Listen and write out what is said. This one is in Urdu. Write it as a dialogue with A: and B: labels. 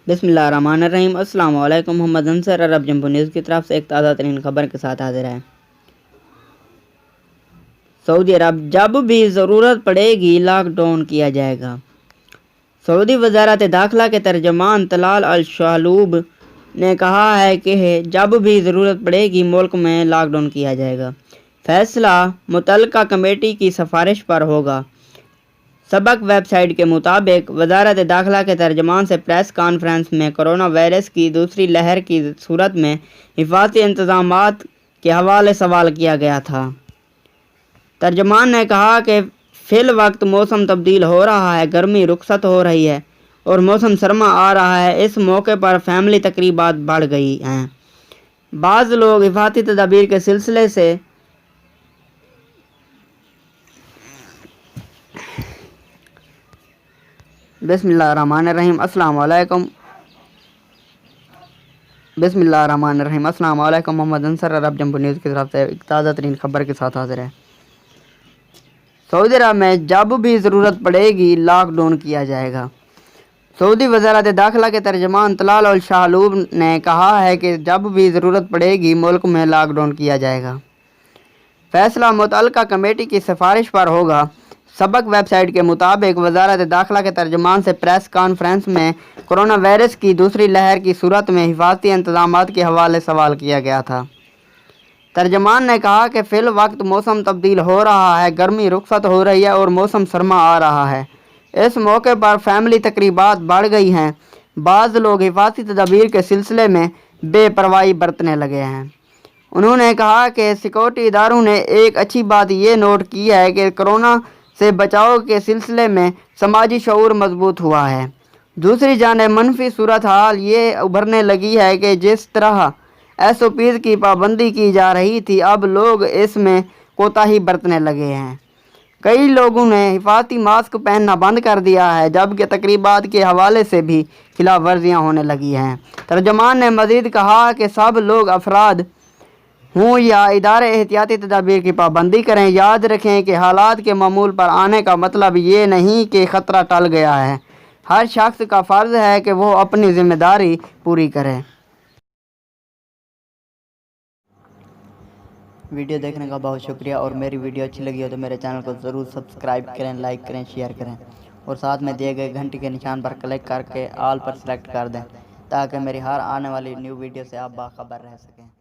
A: بسم اللہ الرحمن الرحیم۔ السلام علیکم۔ محمد انصر عرب جمبو نیوز کی طرف سے ایک تازہ ترین خبر کے ساتھ حاضر ہے۔ سعودی عرب جب بھی ضرورت پڑے گی لاک ڈاؤن کیا جائے گا۔ سعودی وزارت داخلہ کے ترجمان طلال الشعلوب نے کہا ہے کہ جب بھی ضرورت پڑے گی ملک میں لاک ڈاؤن کیا جائے گا۔ فیصلہ متعلقہ کمیٹی کی سفارش پر ہوگا۔ سبق ویب سائٹ کے مطابق وزارت داخلہ کے ترجمان سے پریس کانفرنس میں کرونا وائرس کی دوسری لہر کی صورت میں حفاظتی انتظامات کے حوالے سوال کیا گیا تھا۔ ترجمان نے کہا کہ فی الوقت موسم تبدیل ہو رہا ہے، گرمی رخصت ہو رہی ہے اور موسم سرما آ رہا ہے۔ اس موقع پر فیملی تقریبات بڑھ گئی ہیں۔ بعض لوگ حفاظتی تدابیر کے سلسلے سے بسم اللہ الرحمن الرحیم۔ السلام علیکم۔ السلام علیکم۔ محمد انصر عرب جمبو نیوز کی طرف سے ایک تازہ ترین خبر کے ساتھ حاضر ہے۔ سعودی عرب میں جب بھی ضرورت پڑے گی لاک ڈاؤن کیا جائے گا۔ سعودی وزارت داخلہ کے ترجمان طلال الشعلوب نے کہا ہے کہ جب بھی ضرورت پڑے گی ملک میں لاک ڈاؤن کیا جائے گا۔ فیصلہ متعلقہ کمیٹی کی سفارش پر ہوگا۔ سبق ویب سائٹ کے مطابق وزارت داخلہ کے ترجمان سے پریس کانفرنس میں کرونا وائرس کی دوسری لہر کی صورت میں حفاظتی انتظامات کے حوالے سوال کیا گیا تھا۔ ترجمان نے کہا کہ فی الوقت موسم تبدیل ہو رہا ہے، گرمی رخصت ہو رہی ہے اور موسم سرما آ رہا ہے۔ اس موقع پر فیملی تقریبات بڑھ گئی ہیں۔ بعض لوگ حفاظتی تدابیر کے سلسلے میں بے پرواہی برتنے لگے ہیں۔ انہوں نے کہا کہ سیکورٹی اداروں نے ایک اچھی بات یہ نوٹ کی ہے کہ کورونا سے بچاؤ کے سلسلے میں سماجی شعور مضبوط ہوا ہے۔ دوسری جانب منفی صورتحال یہ ابھرنے لگی ہے کہ جس طرح SOPs کی پابندی کی جا رہی تھی اب لوگ اس میں کوتاہی برتنے لگے ہیں۔ کئی لوگوں نے حفاظتی ماسک پہننا بند کر دیا ہے جبکہ تقریبات کے حوالے سے بھی خلاف ورزیاں ہونے لگی ہیں۔ ترجمان نے مزید کہا کہ سب لوگ افراد ہوں یا ادارے احتیاطی تدابیر کی پابندی کریں۔ یاد رکھیں کہ حالات کے معمول پر آنے کا مطلب یہ نہیں کہ خطرہ ٹل گیا ہے۔ ہر شخص کا فرض ہے کہ وہ اپنی ذمہ داری پوری کرے۔ ویڈیو دیکھنے کا بہت شکریہ، اور میری ویڈیو اچھی لگی ہو تو میرے چینل کو ضرور سبسکرائب کریں، لائک کریں، شیئر کریں اور ساتھ میں دیے گئے گھنٹی کے نشان پر کلک کر کے آل پر سلیکٹ کر دیں تاکہ میری ہر آنے والی نیو ویڈیو سے آپ باخبر رہ سکیں۔